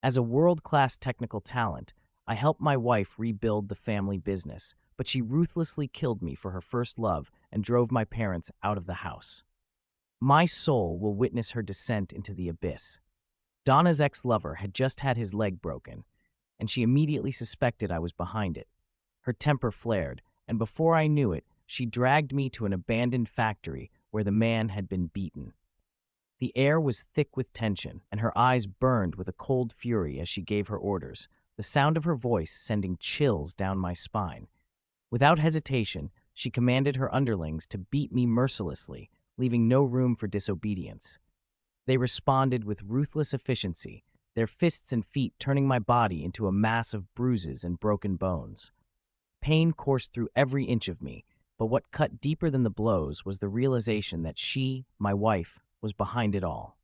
As a world-class technical talent, I helped my wife rebuild the family business, but she ruthlessly killed me for her first love and drove my parents out of the house. My soul will witness her descent into the abyss. Donna's ex-lover had just had his leg broken, and she immediately suspected I was behind it. Her temper flared, and before I knew it, she dragged me to an abandoned factory where the man had been beaten. The air was thick with tension, and her eyes burned with a cold fury as she gave her orders, the sound of her voice sending chills down my spine. Without hesitation, she commanded her underlings to beat me mercilessly, leaving no room for disobedience. They responded with ruthless efficiency, their fists and feet turning my body into a mass of bruises and broken bones. Pain coursed through every inch of me, but what cut deeper than the blows was the realization that she, my wife, was behind it all.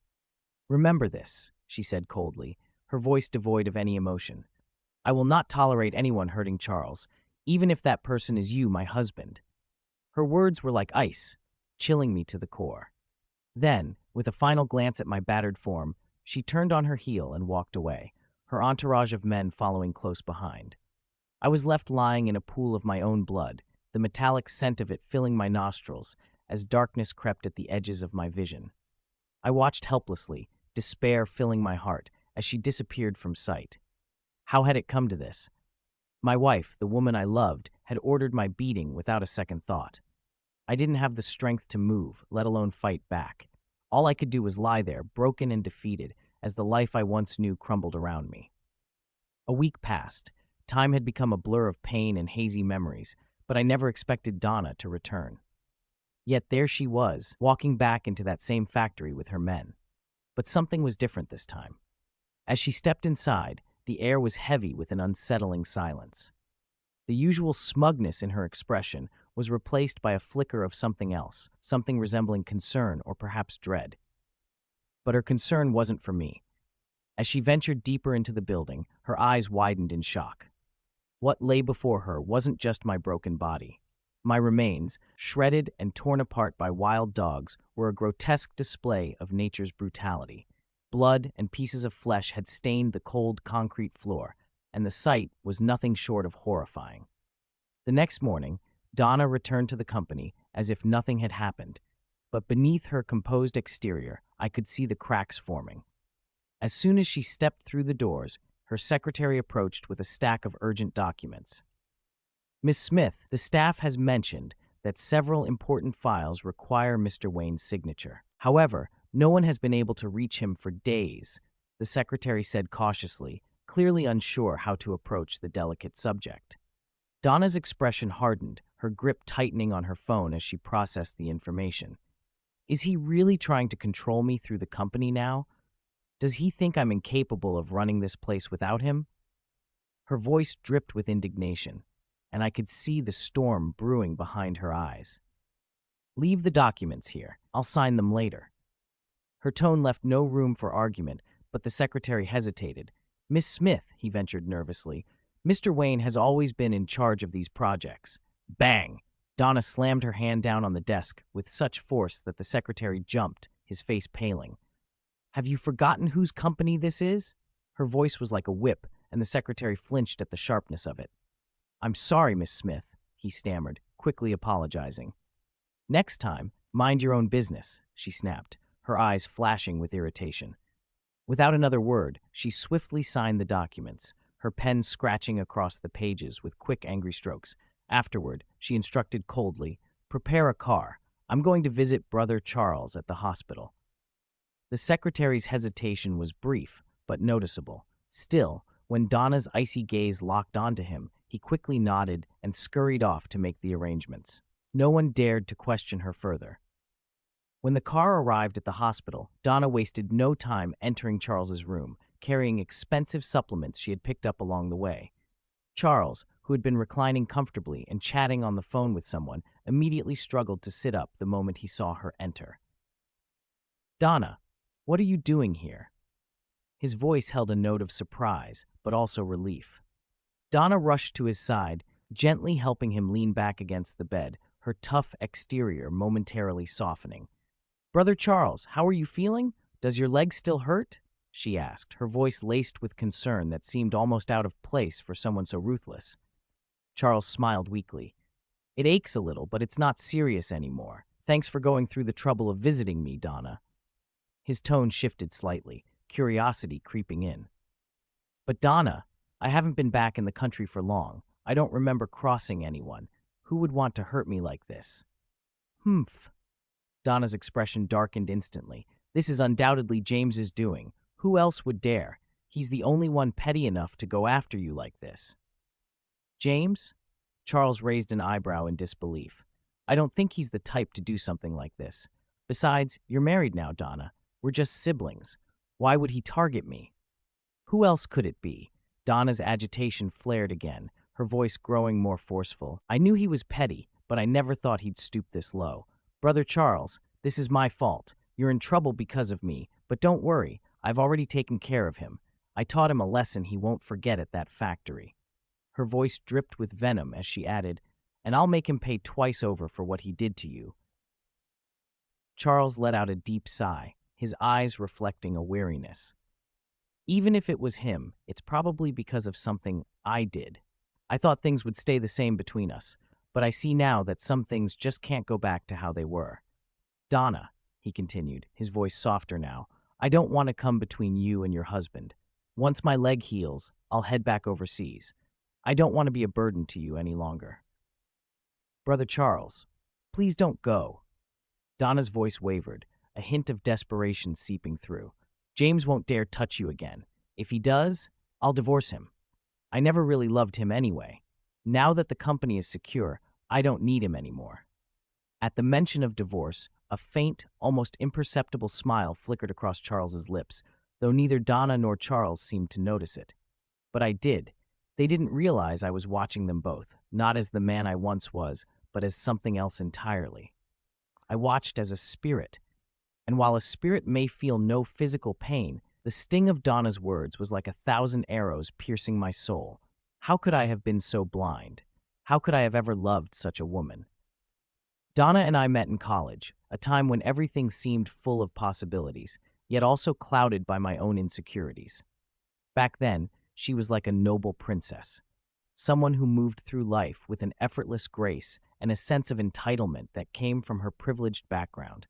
"Remember this," she said coldly, her voice devoid of any emotion. "I will not tolerate anyone hurting Charles, even if that person is you, my husband." Her words were like ice, chilling me to the core. Then, with a final glance at my battered form, she turned on her heel and walked away, her entourage of men following close behind. I was left lying in a pool of my own blood, the metallic scent of it filling my nostrils as darkness crept at the edges of my vision. I watched helplessly, despair filling my heart, as she disappeared from sight. How had it come to this? My wife, the woman I loved, had ordered my beating without a second thought. I didn't have the strength to move, let alone fight back. All I could do was lie there, broken and defeated, as the life I once knew crumbled around me. A week passed. Time had become a blur of pain and hazy memories, but I never expected Donna to return. Yet there she was, walking back into that same factory with her men. But something was different this time. As she stepped inside, the air was heavy with an unsettling silence. The usual smugness in her expression was replaced by a flicker of something else, something resembling concern or perhaps dread. But her concern wasn't for me. As she ventured deeper into the building, her eyes widened in shock. What lay before her wasn't just my broken body. My remains, shredded and torn apart by wild dogs, were a grotesque display of nature's brutality. Blood and pieces of flesh had stained the cold concrete floor, and the sight was nothing short of horrifying. The next morning, Donna returned to the company as if nothing had happened, but beneath her composed exterior, I could see the cracks forming. As soon as she stepped through the doors, her secretary approached with a stack of urgent documents. "Miss Smith, the staff has mentioned that several important files require Mr. Wayne's signature. However, no one has been able to reach him for days," the secretary said cautiously, clearly unsure how to approach the delicate subject. Donna's expression hardened, her grip tightening on her phone as she processed the information. Is he really trying to control me through the company now? Does he think I'm incapable of running this place without him? Her voice dripped with indignation, and I could see the storm brewing behind her eyes. "Leave the documents here. I'll sign them later." Her tone left no room for argument, but the secretary hesitated. "Miss Smith," he ventured nervously, "Mr. Wayne has always been in charge of these projects." Bang! Donna slammed her hand down on the desk with such force that the secretary jumped, his face paling. "Have you forgotten whose company this is?" Her voice was like a whip, and the secretary flinched at the sharpness of it. "I'm sorry, Miss Smith," he stammered, quickly apologizing. "Next time, mind your own business," she snapped, her eyes flashing with irritation. Without another word, she swiftly signed the documents, her pen scratching across the pages with quick, angry strokes. Afterward, she instructed coldly, "Prepare a car. I'm going to visit Brother Charles at the hospital." The secretary's hesitation was brief, but noticeable. Still, when Donna's icy gaze locked onto him, he quickly nodded and scurried off to make the arrangements. No one dared to question her further. When the car arrived at the hospital, Donna wasted no time entering Charles's room, carrying expensive supplements she had picked up along the way. Charles, who had been reclining comfortably and chatting on the phone with someone, immediately struggled to sit up the moment he saw her enter. "Donna, what are you doing here?" His voice held a note of surprise, but also relief. Donna rushed to his side, gently helping him lean back against the bed, her tough exterior momentarily softening. "Brother Charles, how are you feeling? Does your leg still hurt?" she asked, her voice laced with concern that seemed almost out of place for someone so ruthless. Charles smiled weakly. It aches a little, but it's not serious anymore. Thanks for going through the trouble of visiting me, Donna. His tone shifted slightly, curiosity creeping in. But Donna, I haven't been back in the country for long. I don't remember crossing anyone. Who would want to hurt me like this? Humph. Donna's expression darkened instantly. This is undoubtedly James's doing. Who else would dare? He's the only one petty enough to go after you like this. James? Charles raised an eyebrow in disbelief. I don't think he's the type to do something like this. Besides, you're married now, Donna. We're just siblings. Why would he target me? Who else could it be? Donna's agitation flared again, her voice growing more forceful. I knew he was petty, but I never thought he'd stoop this low. Brother Charles, this is my fault. You're in trouble because of me, but don't worry. I've already taken care of him. I taught him a lesson he won't forget at that factory. Her voice dripped with venom as she added, and I'll make him pay twice over for what he did to you. Charles let out a deep sigh, his eyes reflecting a weariness. Even if it was him, it's probably because of something I did. I thought things would stay the same between us, but I see now that some things just can't go back to how they were. Donna, he continued, his voice softer now, I don't want to come between you and your husband. Once my leg heals, I'll head back overseas. I don't want to be a burden to you any longer. Brother Charles, please don't go. Donna's voice wavered, a hint of desperation seeping through. James won't dare touch you again. If he does, I'll divorce him. I never really loved him anyway. Now that the company is secure, I don't need him anymore. At the mention of divorce, a faint, almost imperceptible smile flickered across Charles's lips, though neither Donna nor Charles seemed to notice it. But I did. They didn't realize I was watching them both, not as the man I once was, but as something else entirely. I watched as a spirit, and while a spirit may feel no physical pain, the sting of Donna's words was like 1,000 arrows piercing my soul. How could I have been so blind? How could I have ever loved such a woman? Donna and I met in college, a time when everything seemed full of possibilities, yet also clouded by my own insecurities. Back then, she was like a noble princess, someone who moved through life with an effortless grace and a sense of entitlement that came from her privileged background.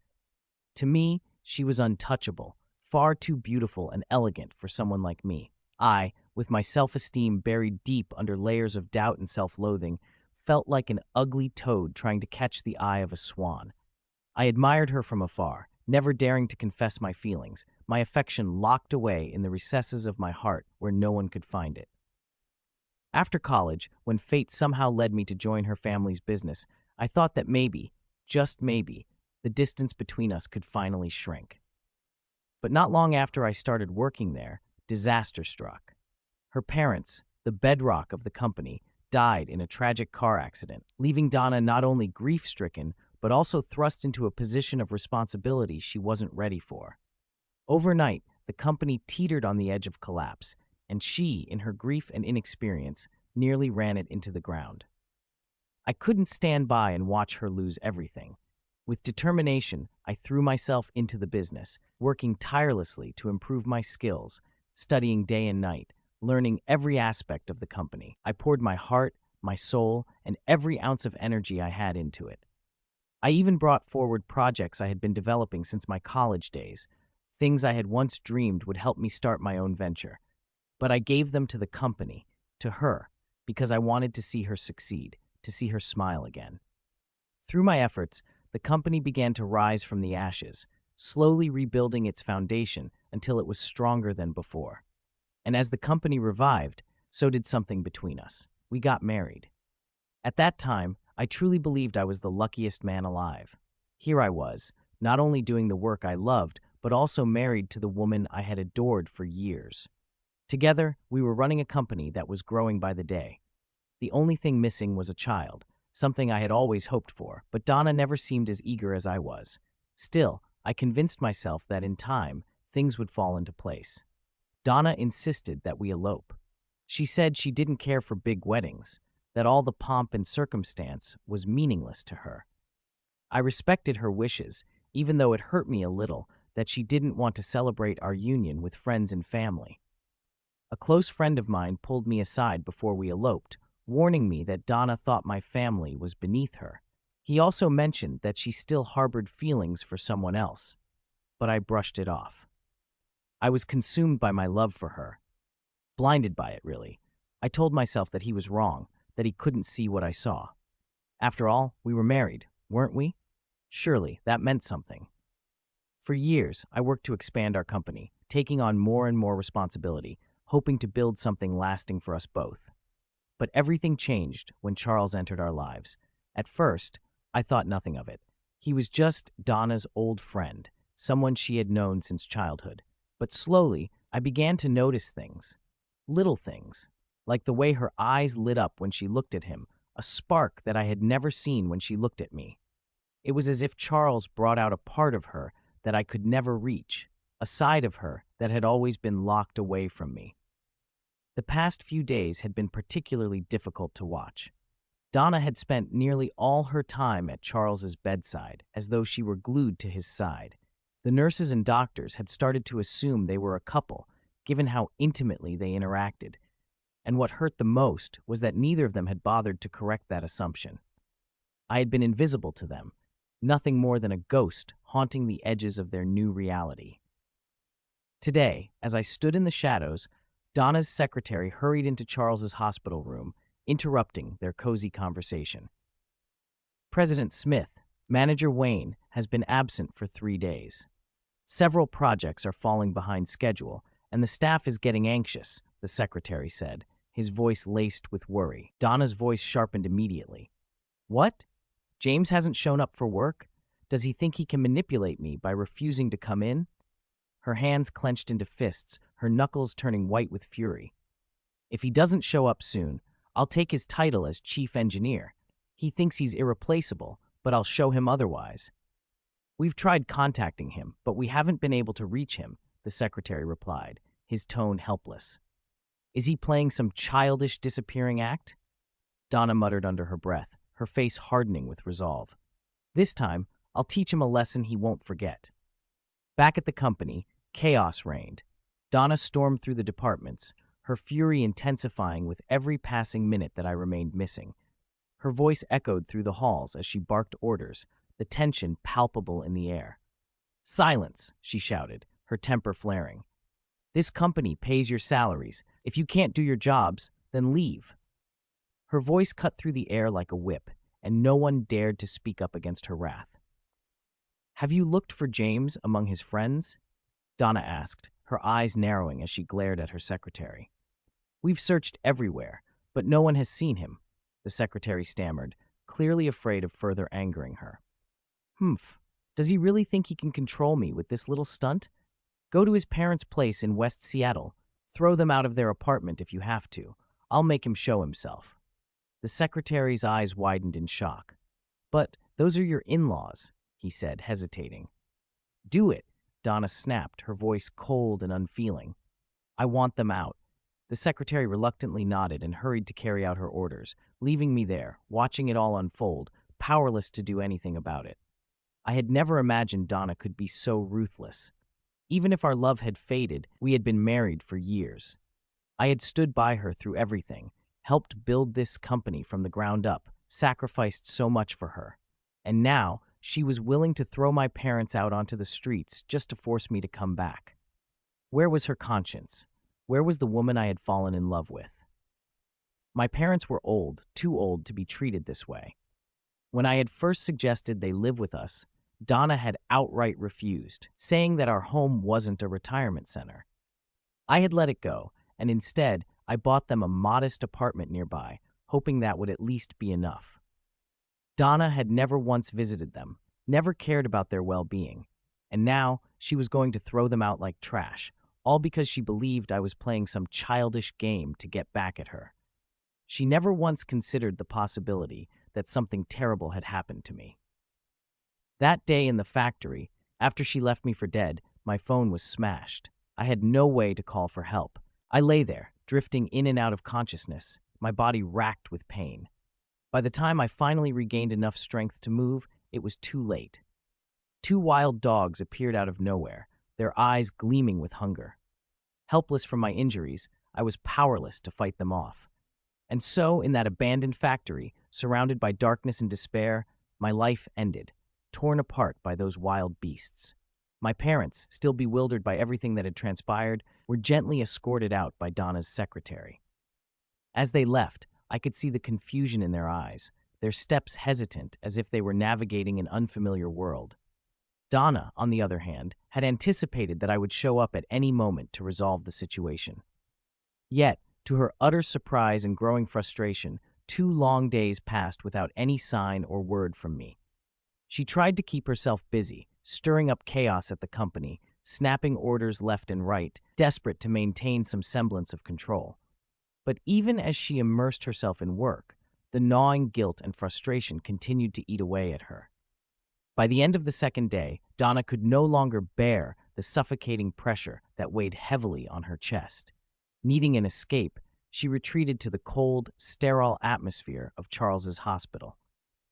To me, she was untouchable, far too beautiful and elegant for someone like me. I, with my self-esteem buried deep under layers of doubt and self-loathing, felt like an ugly toad trying to catch the eye of a swan. I admired her from afar, never daring to confess my feelings, my affection locked away in the recesses of my heart where no one could find it. After college, when fate somehow led me to join her family's business, I thought that maybe, just maybe, the distance between us could finally shrink. But not long after I started working there, disaster struck. Her parents, the bedrock of the company, died in a tragic car accident, leaving Donna not only grief-stricken, but also thrust into a position of responsibility she wasn't ready for. Overnight, the company teetered on the edge of collapse, and she, in her grief and inexperience, nearly ran it into the ground. I couldn't stand by and watch her lose everything. With determination, I threw myself into the business, working tirelessly to improve my skills, studying day and night, learning every aspect of the company. I poured my heart, my soul, and every ounce of energy I had into it. I even brought forward projects I had been developing since my college days, things I had once dreamed would help me start my own venture. But I gave them to the company, to her, because I wanted to see her succeed, to see her smile again. Through my efforts, the company began to rise from the ashes, slowly rebuilding its foundation until it was stronger than before. And as the company revived, so did something between us. We got married. At that time, I truly believed I was the luckiest man alive. Here I was, not only doing the work I loved, but also married to the woman I had adored for years. Together, we were running a company that was growing by the day. The only thing missing was a child, something I had always hoped for, but Donna never seemed as eager as I was. Still, I convinced myself that in time, things would fall into place. Donna insisted that we elope. She said she didn't care for big weddings, that all the pomp and circumstance was meaningless to her. I respected her wishes, even though it hurt me a little, that she didn't want to celebrate our union with friends and family. A close friend of mine pulled me aside before we eloped, warning me that Donna thought my family was beneath her. He also mentioned that she still harbored feelings for someone else, but I brushed it off. I was consumed by my love for her, blinded by it, really. I told myself that he was wrong, that he couldn't see what I saw. After all, we were married, weren't we? Surely that meant something. For years, I worked to expand our company, taking on more and more responsibility, hoping to build something lasting for us both. But everything changed when Charles entered our lives. At first, I thought nothing of it. He was just Donna's old friend, someone she had known since childhood. But slowly, I began to notice things. Little things, like the way her eyes lit up when she looked at him, a spark that I had never seen when she looked at me. It was as if Charles brought out a part of her that I could never reach, a side of her that had always been locked away from me. The past few days had been particularly difficult to watch. Donna had spent nearly all her time at Charles's bedside, as though she were glued to his side. The nurses and doctors had started to assume they were a couple, given how intimately they interacted. And what hurt the most was that neither of them had bothered to correct that assumption. I had been invisible to them, nothing more than a ghost haunting the edges of their new reality. Today, as I stood in the shadows, Donna's secretary hurried into Charles's hospital room, interrupting their cozy conversation. President Smith, Manager Wayne, has been absent for 3 days. Several projects are falling behind schedule, and the staff is getting anxious, the secretary said, his voice laced with worry. Donna's voice sharpened immediately. What? James hasn't shown up for work? Does he think he can manipulate me by refusing to come in? Her hands clenched into fists, her knuckles turning white with fury. If he doesn't show up soon, I'll take his title as chief engineer. He thinks he's irreplaceable, but I'll show him otherwise. We've tried contacting him, but we haven't been able to reach him, the secretary replied, his tone helpless. Is he playing some childish disappearing act? Donna muttered under her breath, her face hardening with resolve. This time, I'll teach him a lesson he won't forget. Back at the company, chaos reigned. Donna stormed through the departments, her fury intensifying with every passing minute that I remained missing. Her voice echoed through the halls as she barked orders, the tension palpable in the air. Silence, she shouted, her temper flaring. This company pays your salaries. If you can't do your jobs, then leave. Her voice cut through the air like a whip, and no one dared to speak up against her wrath. Have you looked for James among his friends? Donna asked, her eyes narrowing as she glared at her secretary. We've searched everywhere, but no one has seen him, the secretary stammered, clearly afraid of further angering her. Humph. Does he really think he can control me with this little stunt? Go to his parents' place in West Seattle. Throw them out of their apartment if you have to. I'll make him show himself. The secretary's eyes widened in shock. But those are your in-laws, he said, hesitating. Do it, Donna snapped, her voice cold and unfeeling. I want them out. The secretary reluctantly nodded and hurried to carry out her orders, leaving me there, watching it all unfold, powerless to do anything about it. I had never imagined Donna could be so ruthless. Even if our love had faded, we had been married for years. I had stood by her through everything, helped build this company from the ground up, sacrificed so much for her. And now, she was willing to throw my parents out onto the streets just to force me to come back. Where was her conscience? Where was the woman I had fallen in love with? My parents were old, too old to be treated this way. When I had first suggested they live with us, Donna had outright refused, saying that our home wasn't a retirement center. I had let it go, and instead, I bought them a modest apartment nearby, hoping that would at least be enough. Donna had never once visited them, never cared about their well-being, and now she was going to throw them out like trash, all because she believed I was playing some childish game to get back at her. She never once considered the possibility that something terrible had happened to me. That day in the factory, after she left me for dead, my phone was smashed. I had no way to call for help. I lay there, drifting in and out of consciousness, my body racked with pain. By the time I finally regained enough strength to move, it was too late. Two wild dogs appeared out of nowhere, their eyes gleaming with hunger. Helpless from my injuries, I was powerless to fight them off. And so, in that abandoned factory, surrounded by darkness and despair, my life ended, torn apart by those wild beasts. My parents, still bewildered by everything that had transpired, were gently escorted out by Donna's secretary. As they left, I could see the confusion in their eyes, their steps hesitant as if they were navigating an unfamiliar world. Donna, on the other hand, had anticipated that I would show up at any moment to resolve the situation. Yet, to her utter surprise and growing frustration, 2 long days passed without any sign or word from me. She tried to keep herself busy, stirring up chaos at the company, snapping orders left and right, desperate to maintain some semblance of control. But even as she immersed herself in work, the gnawing guilt and frustration continued to eat away at her. By the end of the second day, Donna could no longer bear the suffocating pressure that weighed heavily on her chest. Needing an escape, she retreated to the cold, sterile atmosphere of Charles's hospital.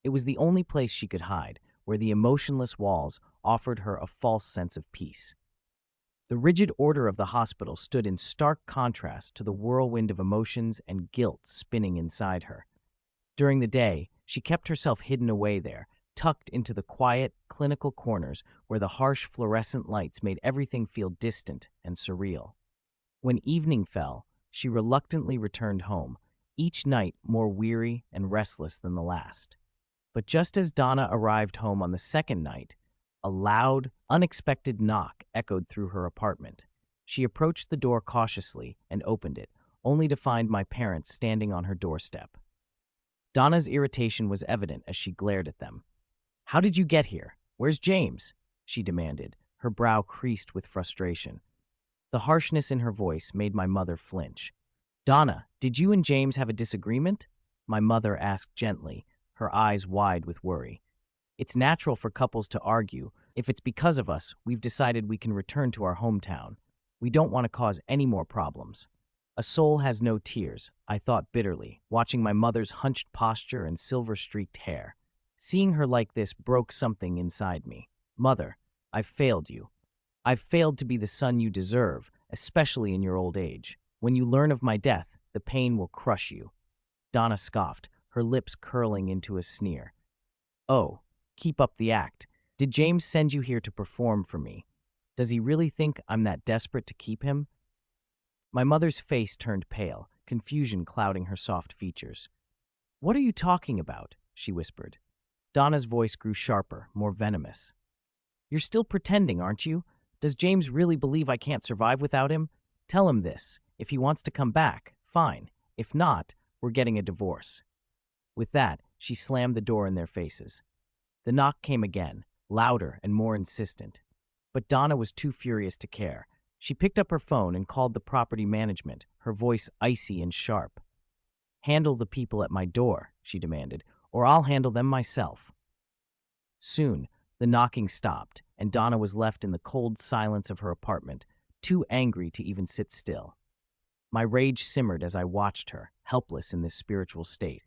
It was the only place she could hide, where the emotionless walls offered her a false sense of peace. The rigid order of the hospital stood in stark contrast to the whirlwind of emotions and guilt spinning inside her. During the day, she kept herself hidden away there, tucked into the quiet, clinical corners where the harsh fluorescent lights made everything feel distant and surreal. When evening fell, she reluctantly returned home, each night more weary and restless than the last. But just as Donna arrived home on the second night, a loud, unexpected knock echoed through her apartment. She approached the door cautiously and opened it, only to find my parents standing on her doorstep. Donna's irritation was evident as she glared at them. "How did you get here? Where's James?" she demanded, her brow creased with frustration. The harshness in her voice made my mother flinch. "Donna, did you and James have a disagreement?" my mother asked gently, her eyes wide with worry. "It's natural for couples to argue. If it's because of us, we've decided we can return to our hometown. We don't want to cause any more problems." A soul has no tears, I thought bitterly, watching my mother's hunched posture and silver-streaked hair. Seeing her like this broke something inside me. "Mother, I've failed you. I've failed to be the son you deserve, especially in your old age. When you learn of my death, the pain will crush you." Donna scoffed, her lips curling into a sneer. "Oh, keep up the act. Did James send you here to perform for me? Does he really think I'm that desperate to keep him?" My mother's face turned pale, confusion clouding her soft features. "What are you talking about?" she whispered. Donna's voice grew sharper, more venomous. "You're still pretending, aren't you? Does James really believe I can't survive without him? Tell him this. If he wants to come back, fine. If not, we're getting a divorce." With that, she slammed the door in their faces. The knock came again, louder and more insistent. But Donna was too furious to care. She picked up her phone and called the property management, her voice icy and sharp. "Handle the people at my door," she demanded, "or I'll handle them myself." Soon, the knocking stopped, and Donna was left in the cold silence of her apartment, too angry to even sit still. My rage simmered as I watched her, helpless in this spiritual state.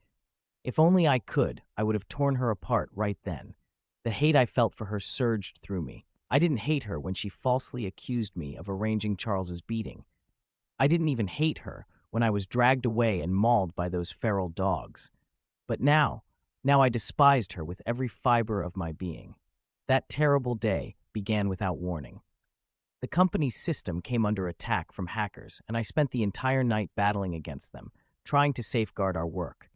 If only I could, I would have torn her apart right then. The hate I felt for her surged through me. I didn't hate her when she falsely accused me of arranging Charles's beating. I didn't even hate her when I was dragged away and mauled by those feral dogs. But now I despised her with every fiber of my being. That terrible day began without warning. The company's system came under attack from hackers, and I spent the entire night battling against them, trying to safeguard our work.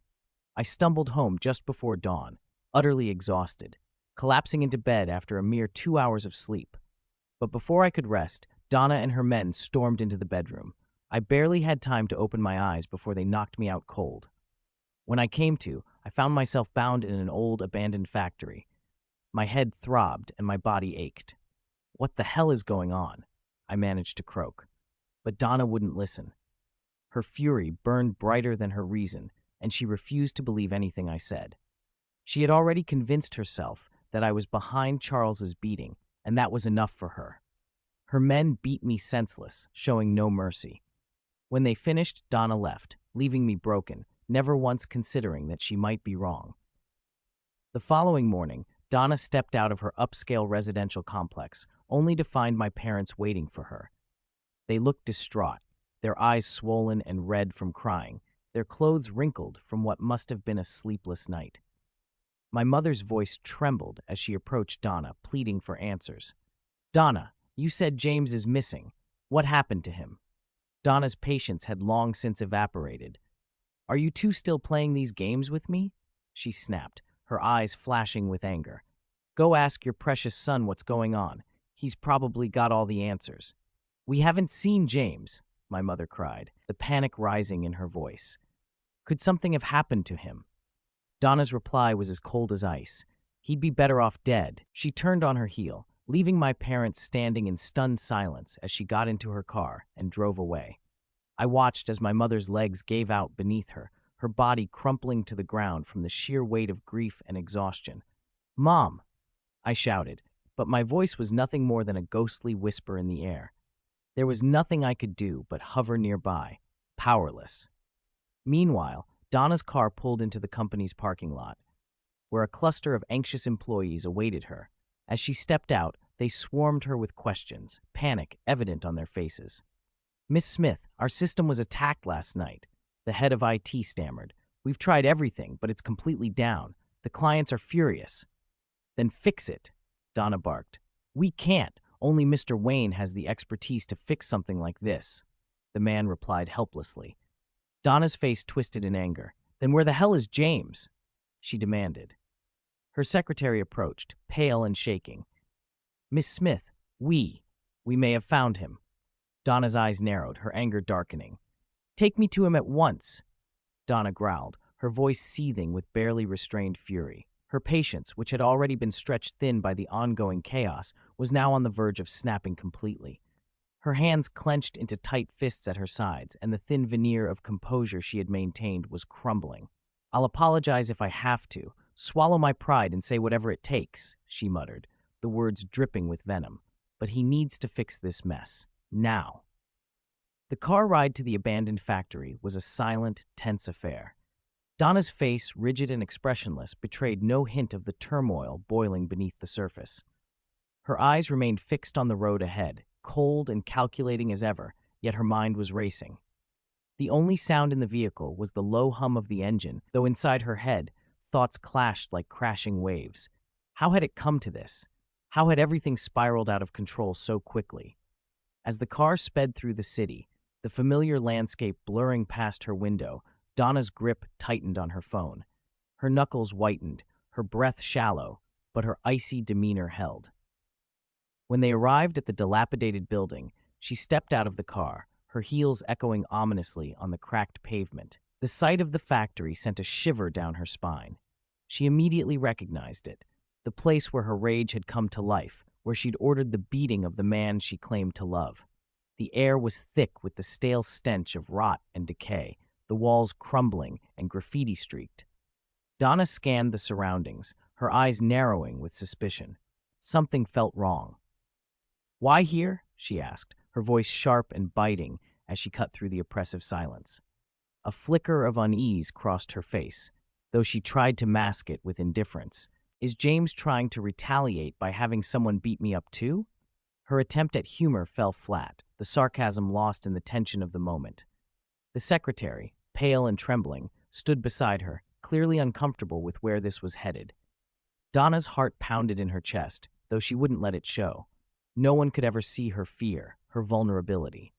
I stumbled home just before dawn, utterly exhausted, collapsing into bed after a mere 2 hours of sleep. But before I could rest, Donna and her men stormed into the bedroom. I barely had time to open my eyes before they knocked me out cold. When I came to, I found myself bound in an old, abandoned factory. My head throbbed and my body ached. "What the hell is going on?" I managed to croak. But Donna wouldn't listen. Her fury burned brighter than her reason, and she refused to believe anything I said. She had already convinced herself that I was behind Charles's beating, and that was enough for her. Her men beat me senseless, showing no mercy. When they finished, Donna left, leaving me broken, never once considering that she might be wrong. The following morning, Donna stepped out of her upscale residential complex, only to find my parents waiting for her. They looked distraught, their eyes swollen and red from crying, their clothes wrinkled from what must have been a sleepless night. My mother's voice trembled as she approached Donna, pleading for answers. "Donna, you said James is missing. What happened to him?" Donna's patience had long since evaporated. "Are you two still playing these games with me?" she snapped, her eyes flashing with anger. "Go ask your precious son what's going on. He's probably got all the answers." "We haven't seen James," my mother cried, the panic rising in her voice. "Could something have happened to him?" Donna's reply was as cold as ice. "He'd be better off dead." She turned on her heel, leaving my parents standing in stunned silence as she got into her car and drove away. I watched as my mother's legs gave out beneath her, her body crumpling to the ground from the sheer weight of grief and exhaustion. "Mom!" I shouted, but my voice was nothing more than a ghostly whisper in the air. There was nothing I could do but hover nearby, powerless. Meanwhile, Donna's car pulled into the company's parking lot, where a cluster of anxious employees awaited her. As she stepped out, they swarmed her with questions, panic evident on their faces. "Miss Smith, our system was attacked last night," the head of IT stammered. "We've tried everything, but it's completely down. The clients are furious." "Then fix it," Donna barked. "We can't. Only Mr. Wayne has the expertise to fix something like this," the man replied helplessly. Donna's face twisted in anger. "Then where the hell is James?" she demanded. Her secretary approached, pale and shaking. "Miss Smith, we may have found him." Donna's eyes narrowed, her anger darkening. "Take me to him at once," Donna growled, her voice seething with barely restrained fury. Her patience, which had already been stretched thin by the ongoing chaos, was now on the verge of snapping completely. Her hands clenched into tight fists at her sides, and the thin veneer of composure she had maintained was crumbling. "I'll apologize if I have to. Swallow my pride and say whatever it takes," she muttered, the words dripping with venom. "But he needs to fix this mess. Now." The car ride to the abandoned factory was a silent, tense affair. Donna's face, rigid and expressionless, betrayed no hint of the turmoil boiling beneath the surface. Her eyes remained fixed on the road ahead, cold and calculating as ever, yet her mind was racing. The only sound in the vehicle was the low hum of the engine, though inside her head, thoughts clashed like crashing waves. How had it come to this? How had everything spiraled out of control so quickly? As the car sped through the city, the familiar landscape blurring past her window, Donna's grip tightened on her phone. Her knuckles whitened, her breath shallow, but her icy demeanor held. When they arrived at the dilapidated building, she stepped out of the car, her heels echoing ominously on the cracked pavement. The sight of the factory sent a shiver down her spine. She immediately recognized it, the place where her rage had come to life, where she'd ordered the beating of the man she claimed to love. The air was thick with the stale stench of rot and decay, the walls crumbling and graffiti streaked. Donna scanned the surroundings, her eyes narrowing with suspicion. Something felt wrong. "Why here?" she asked, her voice sharp and biting as she cut through the oppressive silence. A flicker of unease crossed her face, though she tried to mask it with indifference. "Is James trying to retaliate by having someone beat me up too?" Her attempt at humor fell flat, the sarcasm lost in the tension of the moment. The secretary, pale and trembling, stood beside her, clearly uncomfortable with where this was headed. Donna's heart pounded in her chest, though she wouldn't let it show. No one could ever see her fear, her vulnerability.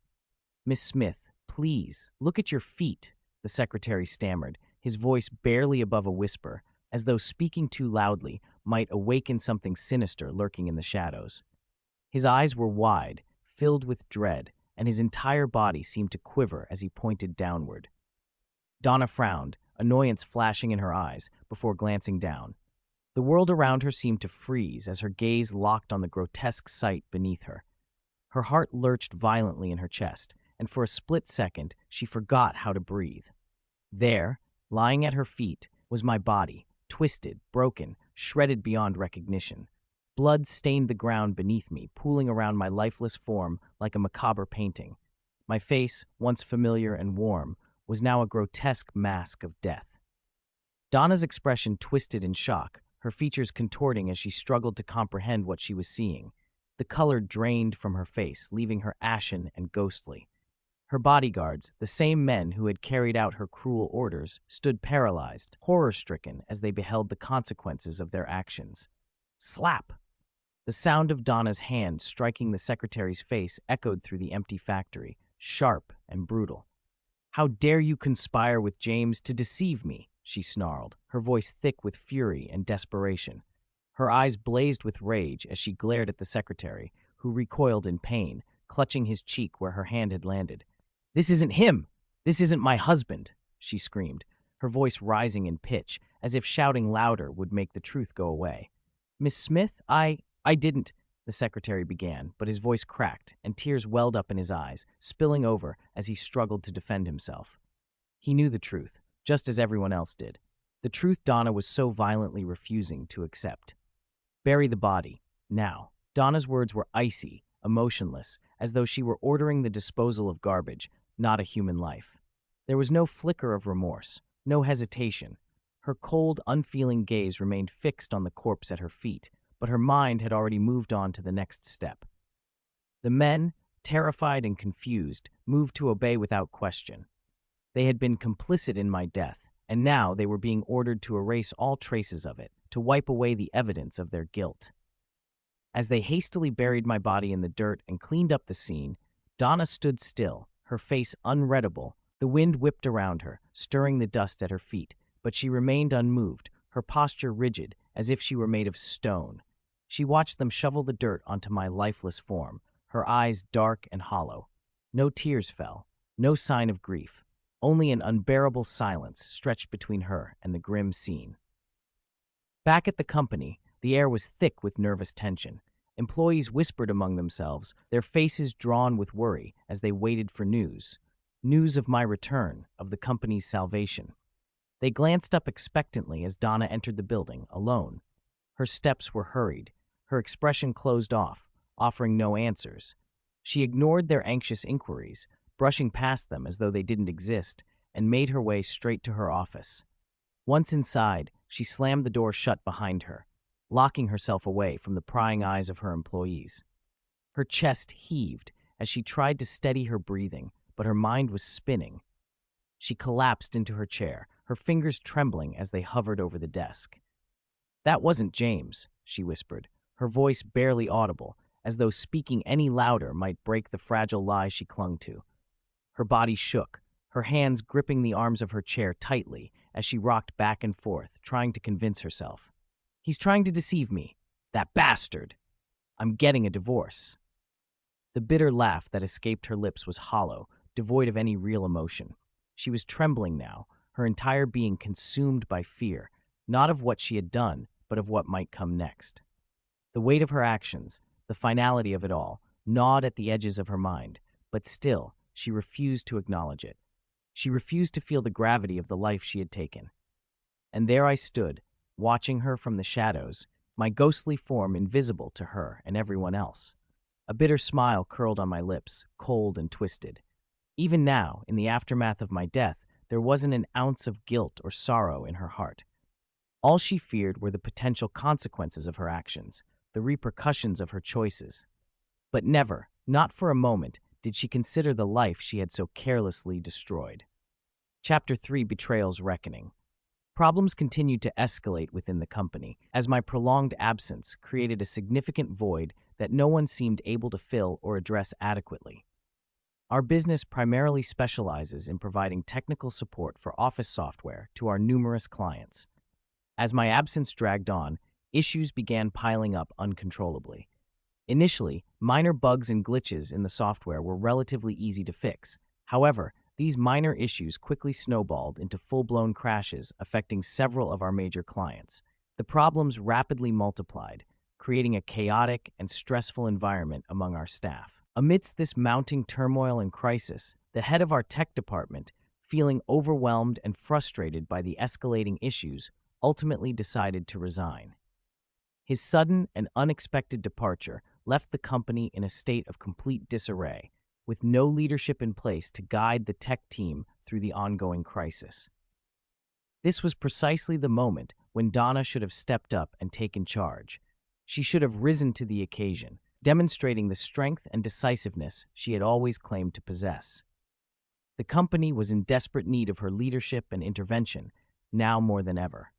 "Miss Smith, please, look at your feet," the secretary stammered, his voice barely above a whisper, as though speaking too loudly might awaken something sinister lurking in the shadows. His eyes were wide, filled with dread, and his entire body seemed to quiver as he pointed downward. Donna frowned, annoyance flashing in her eyes, before glancing down. The world around her seemed to freeze as her gaze locked on the grotesque sight beneath her. Her heart lurched violently in her chest, and for a split second, she forgot how to breathe. There, lying at her feet, was my body, twisted, broken, shredded beyond recognition. Blood stained the ground beneath me, pooling around my lifeless form like a macabre painting. My face, once familiar and warm, was now a grotesque mask of death. Donna's expression twisted in shock, her features contorting as she struggled to comprehend what she was seeing. The color drained from her face, leaving her ashen and ghostly. Her bodyguards, the same men who had carried out her cruel orders, stood paralyzed, horror-stricken as they beheld the consequences of their actions. Slap! The sound of Donna's hand striking the secretary's face echoed through the empty factory, sharp and brutal. "How dare you conspire with James to deceive me?" she snarled, her voice thick with fury and desperation. Her eyes blazed with rage as she glared at the secretary, who recoiled in pain, clutching his cheek where her hand had landed. "This isn't him! This isn't my husband!" she screamed, her voice rising in pitch, as if shouting louder would make the truth go away. "Miss Smith, I didn't," the secretary began, but his voice cracked, and tears welled up in his eyes, spilling over as he struggled to defend himself. He knew the truth, just as everyone else did. The truth Donna was so violently refusing to accept. "Bury the body, now." Donna's words were icy, emotionless, as though she were ordering the disposal of garbage, not a human life. There was no flicker of remorse, no hesitation. Her cold, unfeeling gaze remained fixed on the corpse at her feet, but her mind had already moved on to the next step. The men, terrified and confused, moved to obey without question. They had been complicit in my death, and now they were being ordered to erase all traces of it, to wipe away the evidence of their guilt. As they hastily buried my body in the dirt and cleaned up the scene, Donna stood still, her face unreadable. The wind whipped around her, stirring the dust at her feet, but she remained unmoved, her posture rigid, as if she were made of stone. She watched them shovel the dirt onto my lifeless form, her eyes dark and hollow. No tears fell, no sign of grief, only an unbearable silence stretched between her and the grim scene. Back at the company, the air was thick with nervous tension. Employees whispered among themselves, their faces drawn with worry as they waited for news of my return, of the company's salvation. They glanced up expectantly as Donna entered the building, alone. Her steps were hurried, her expression closed off, offering no answers. She ignored their anxious inquiries, brushing past them as though they didn't exist, and made her way straight to her office. Once inside, she slammed the door shut behind her, locking herself away from the prying eyes of her employees. Her chest heaved as she tried to steady her breathing, but her mind was spinning. She collapsed into her chair, her fingers trembling as they hovered over the desk. "That wasn't James," she whispered, her voice barely audible, as though speaking any louder might break the fragile lie she clung to. Her body shook, her hands gripping the arms of her chair tightly as she rocked back and forth, trying to convince herself. "He's trying to deceive me. That bastard. I'm getting a divorce." The bitter laugh that escaped her lips was hollow, devoid of any real emotion. She was trembling now, her entire being consumed by fear, not of what she had done, but of what might come next. The weight of her actions, the finality of it all, gnawed at the edges of her mind, but still, she refused to acknowledge it. She refused to feel the gravity of the life she had taken. And there I stood, watching her from the shadows, my ghostly form invisible to her and everyone else. A bitter smile curled on my lips, cold and twisted. Even now, in the aftermath of my death, there wasn't an ounce of guilt or sorrow in her heart. All she feared were the potential consequences of her actions, the repercussions of her choices. But never, not for a moment, did she consider the life she had so carelessly destroyed. Chapter 3: Betrayal's Reckoning. Problems continued to escalate within the company, as my prolonged absence created a significant void that no one seemed able to fill or address adequately. Our business primarily specializes in providing technical support for office software to our numerous clients. As my absence dragged on, issues began piling up uncontrollably. Initially, minor bugs and glitches in the software were relatively easy to fix. However, these minor issues quickly snowballed into full-blown crashes affecting several of our major clients. The problems rapidly multiplied, creating a chaotic and stressful environment among our staff. Amidst this mounting turmoil and crisis, the head of our tech department, feeling overwhelmed and frustrated by the escalating issues, ultimately decided to resign. His sudden and unexpected departure left the company in a state of complete disarray, with no leadership in place to guide the tech team through the ongoing crisis. This was precisely the moment when Donna should have stepped up and taken charge. She should have risen to the occasion, demonstrating the strength and decisiveness she had always claimed to possess. The company was in desperate need of her leadership and intervention, now more than ever.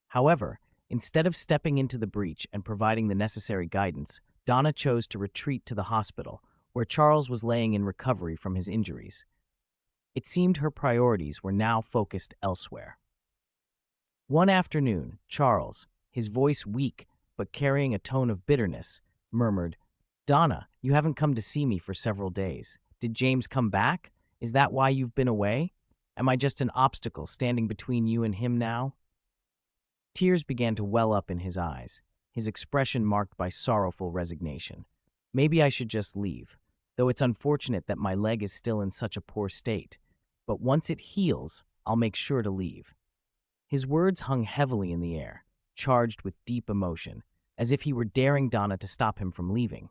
However, instead of stepping into the breach and providing the necessary guidance, Donna chose to retreat to the hospital, where Charles was laying in recovery from his injuries. It seemed her priorities were now focused elsewhere. One afternoon, Charles, his voice weak but carrying a tone of bitterness, murmured, "Donna, you haven't come to see me for several days. Did James come back? Is that why you've been away? Am I just an obstacle standing between you and him now?" Tears began to well up in his eyes, his expression marked by sorrowful resignation. "Maybe I should just leave, though it's unfortunate that my leg is still in such a poor state. But once it heals, I'll make sure to leave." His words hung heavily in the air, charged with deep emotion, as if he were daring Donna to stop him from leaving.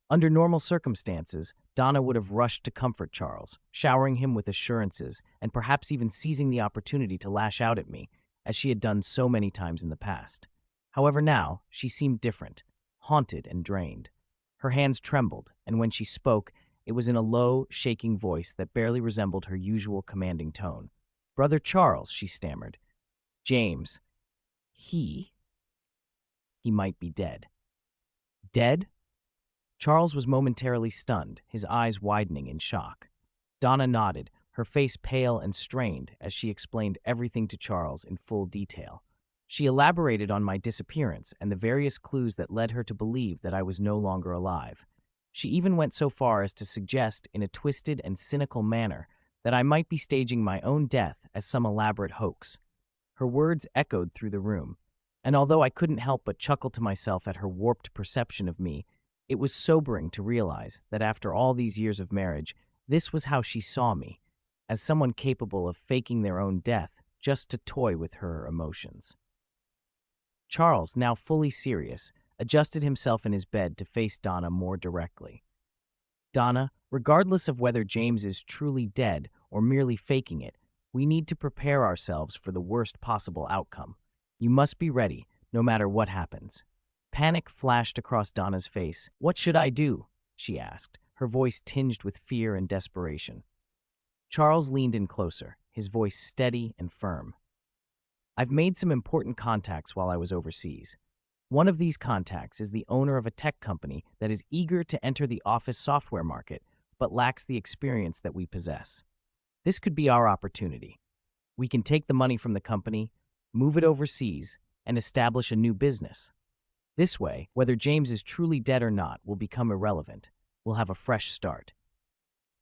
Under normal circumstances, Donna would have rushed to comfort Charles, showering him with assurances and perhaps even seizing the opportunity to lash out at me, as she had done so many times in the past. However, now she seemed different, haunted and drained. Her hands trembled, and when she spoke, it was in a low, shaking voice that barely resembled her usual commanding tone. "Brother Charles," she stammered. "James, he might be dead." Dead? Charles was momentarily stunned, his eyes widening in shock. Donna nodded, her face pale and strained as she explained everything to Charles in full detail. She elaborated on my disappearance and the various clues that led her to believe that I was no longer alive. She even went so far as to suggest, in a twisted and cynical manner, that I might be staging my own death as some elaborate hoax. Her words echoed through the room, and although I couldn't help but chuckle to myself at her warped perception of me, it was sobering to realize that after all these years of marriage, this was how she saw me, as someone capable of faking their own death just to toy with her emotions. Charles, now fully serious, adjusted himself in his bed to face Donna more directly. "Donna, regardless of whether James is truly dead or merely faking it, we need to prepare ourselves for the worst possible outcome. You must be ready, no matter what happens." Panic flashed across Donna's face. "What should I do?" she asked, her voice tinged with fear and desperation. Charles leaned in closer, his voice steady and firm. "I've made some important contacts while I was overseas. One of these contacts is the owner of a tech company that is eager to enter the office software market, but lacks the experience that we possess. This could be our opportunity. We can take the money from the company, move it overseas, and establish a new business. This way, whether James is truly dead or not will become irrelevant. We'll have a fresh start."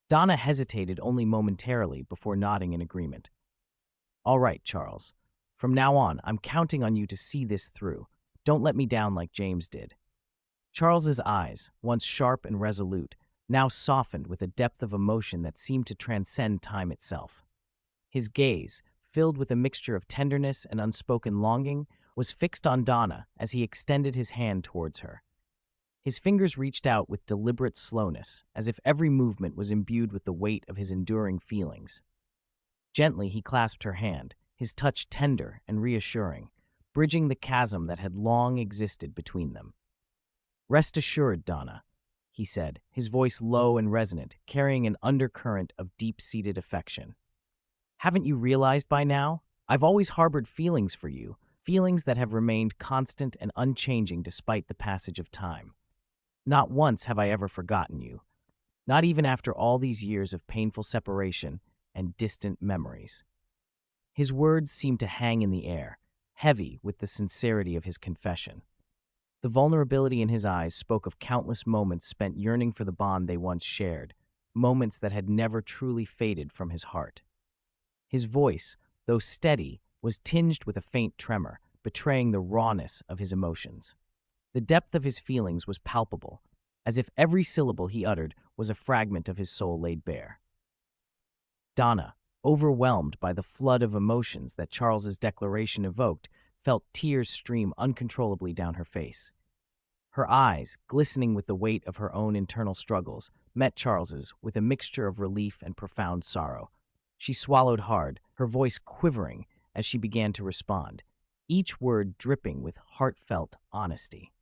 Donna hesitated only momentarily before nodding in agreement. "All right, Charles. From now on, I'm counting on you to see this through. Don't let me down like James did." Charles's eyes, once sharp and resolute, now softened with a depth of emotion that seemed to transcend time itself. His gaze, filled with a mixture of tenderness and unspoken longing, was fixed on Donna as he extended his hand towards her. His fingers reached out with deliberate slowness, as if every movement was imbued with the weight of his enduring feelings. Gently, he clasped her hand, his touch tender and reassuring, bridging the chasm that had long existed between them. "Rest assured, Donna," he said, his voice low and resonant, carrying an undercurrent of deep-seated affection. "Haven't you realized by now? I've always harbored feelings for you, feelings that have remained constant and unchanging despite the passage of time. Not once have I ever forgotten you, not even after all these years of painful separation and distant memories." His words seemed to hang in the air, heavy with the sincerity of his confession. The vulnerability in his eyes spoke of countless moments spent yearning for the bond they once shared, moments that had never truly faded from his heart. His voice, though steady, was tinged with a faint tremor, betraying the rawness of his emotions. The depth of his feelings was palpable, as if every syllable he uttered was a fragment of his soul laid bare. Donna, overwhelmed by the flood of emotions that Charles's declaration evoked, felt tears stream uncontrollably down her face. Her eyes, glistening with the weight of her own internal struggles, met Charles's with a mixture of relief and profound sorrow. She swallowed hard, her voice quivering, as she began to respond, each word dripping with heartfelt honesty.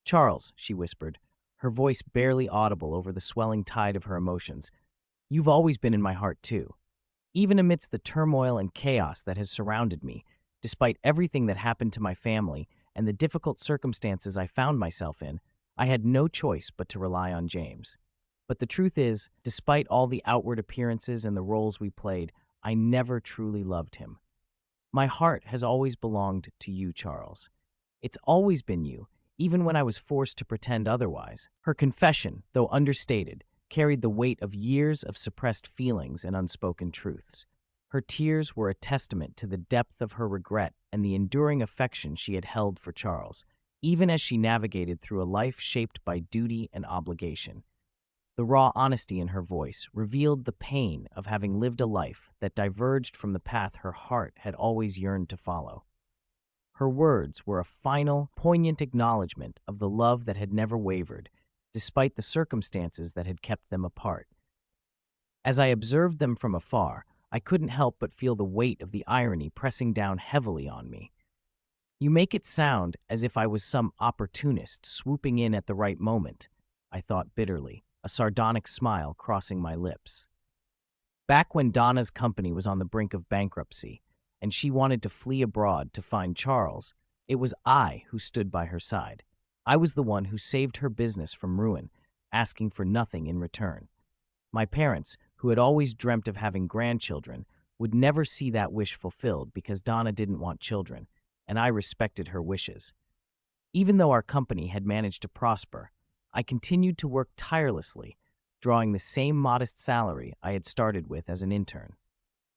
"Charles," she whispered, her voice barely audible over the swelling tide of her emotions, "you've always been in my heart too. Even amidst the turmoil and chaos that has surrounded me, despite everything that happened to my family and the difficult circumstances I found myself in, I had no choice but to rely on James. But the truth is, despite all the outward appearances and the roles we played, I never truly loved him. My heart has always belonged to you, Charles. It's always been you, even when I was forced to pretend otherwise." Her confession, though understated, carried the weight of years of suppressed feelings and unspoken truths. Her tears were a testament to the depth of her regret and the enduring affection she had held for Charles, even as she navigated through a life shaped by duty and obligation. The raw honesty in her voice revealed the pain of having lived a life that diverged from the path her heart had always yearned to follow. Her words were a final, poignant acknowledgement of the love that had never wavered, despite the circumstances that had kept them apart. As I observed them from afar, I couldn't help but feel the weight of the irony pressing down heavily on me. "You make it sound as if I was some opportunist swooping in at the right moment," I thought bitterly, a sardonic smile crossing my lips. Back when Donna's company was on the brink of bankruptcy, and she wanted to flee abroad to find Charles, it was I who stood by her side. I was the one who saved her business from ruin, asking for nothing in return. My parents, who had always dreamt of having grandchildren, would never see that wish fulfilled because Donna didn't want children, and I respected her wishes. Even though our company had managed to prosper, I continued to work tirelessly, drawing the same modest salary I had started with as an intern.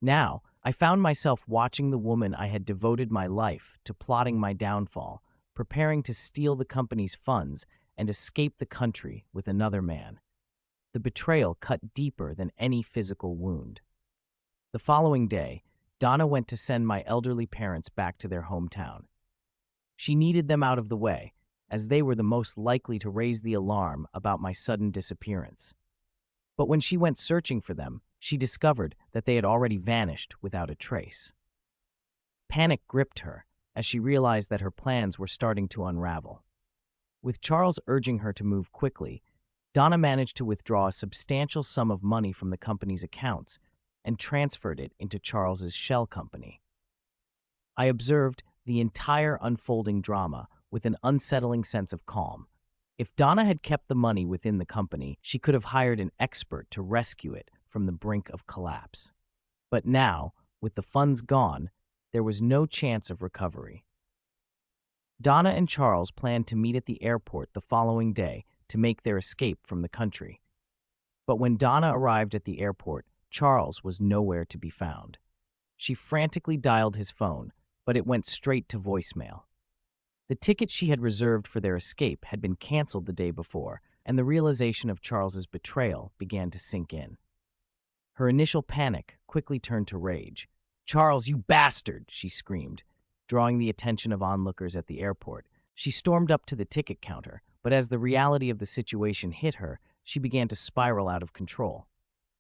Now, I found myself watching the woman I had devoted my life to plotting my downfall, preparing to steal the company's funds and escape the country with another man. The betrayal cut deeper than any physical wound. The following day, Donna went to send my elderly parents back to their hometown. She needed them out of the way, as they were the most likely to raise the alarm about my sudden disappearance. But when she went searching for them, she discovered that they had already vanished without a trace. Panic gripped her as she realized that her plans were starting to unravel. With Charles urging her to move quickly, Donna managed to withdraw a substantial sum of money from the company's accounts and transferred it into Charles's shell company. I observed the entire unfolding drama with an unsettling sense of calm. If Donna had kept the money within the company, she could have hired an expert to rescue it from the brink of collapse. But now, with the funds gone, there was no chance of recovery. Donna and Charles planned to meet at the airport the following day to make their escape from the country. But when Donna arrived at the airport, Charles was nowhere to be found. She frantically dialed his phone, but it went straight to voicemail. The ticket she had reserved for their escape had been canceled the day before, and the realization of Charles's betrayal began to sink in. Her initial panic quickly turned to rage. "Charles, you bastard!" she screamed, drawing the attention of onlookers at the airport. She stormed up to the ticket counter, but as the reality of the situation hit her, she began to spiral out of control.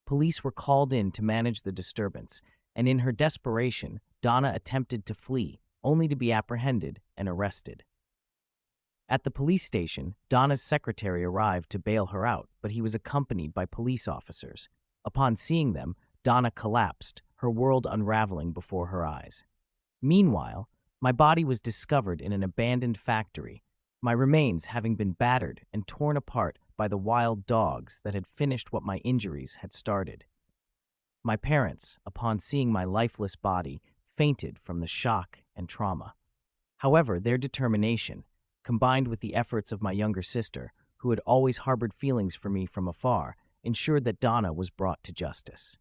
Police were called in to manage the disturbance, and in her desperation, Donna attempted to flee, only to be apprehended and arrested. At the police station, Donna's secretary arrived to bail her out, but he was accompanied by police officers. Upon seeing them, Donna collapsed, her world unraveling before her eyes. Meanwhile, my body was discovered in an abandoned factory, my remains having been battered and torn apart by the wild dogs that had finished what my injuries had started. My parents, upon seeing my lifeless body, fainted from the shock and trauma. However, their determination, combined with the efforts of my younger sister, who had always harbored feelings for me from afar, ensured that Donna was brought to justice.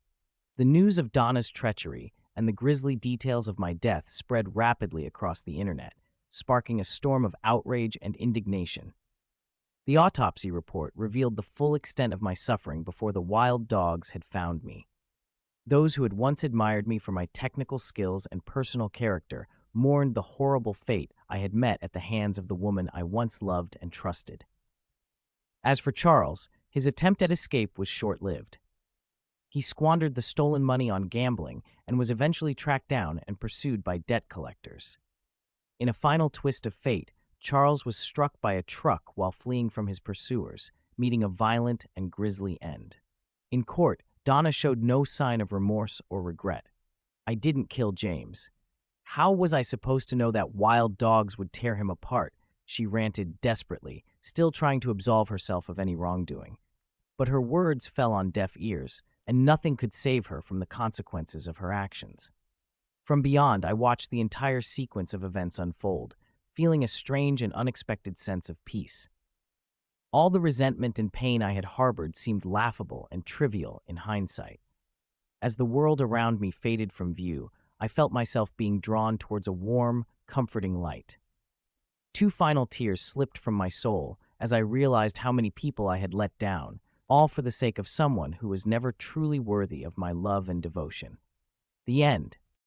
The news of Donna's treachery and the grisly details of my death spread rapidly across the internet, sparking a storm of outrage and indignation. The autopsy report revealed the full extent of my suffering before the wild dogs had found me. Those who had once admired me for my technical skills and personal character mourned the horrible fate I had met at the hands of the woman I once loved and trusted. As for Charles, his attempt at escape was short-lived. He squandered the stolen money on gambling and was eventually tracked down and pursued by debt collectors. In a final twist of fate, Charles was struck by a truck while fleeing from his pursuers, meeting a violent and grisly end. In court, Donna showed no sign of remorse or regret. "I didn't kill James. How was I supposed to know that wild dogs would tear him apart?" she ranted desperately, still trying to absolve herself of any wrongdoing. But her words fell on deaf ears, and nothing could save her from the consequences of her actions. From beyond, I watched the entire sequence of events unfold, feeling a strange and unexpected sense of peace. All the resentment and pain I had harbored seemed laughable and trivial in hindsight. As the world around me faded from view, I felt myself being drawn towards a warm, comforting light. Two final tears slipped from my soul as I realized how many people I had let down, all for the sake of someone who was never truly worthy of my love and devotion. The end.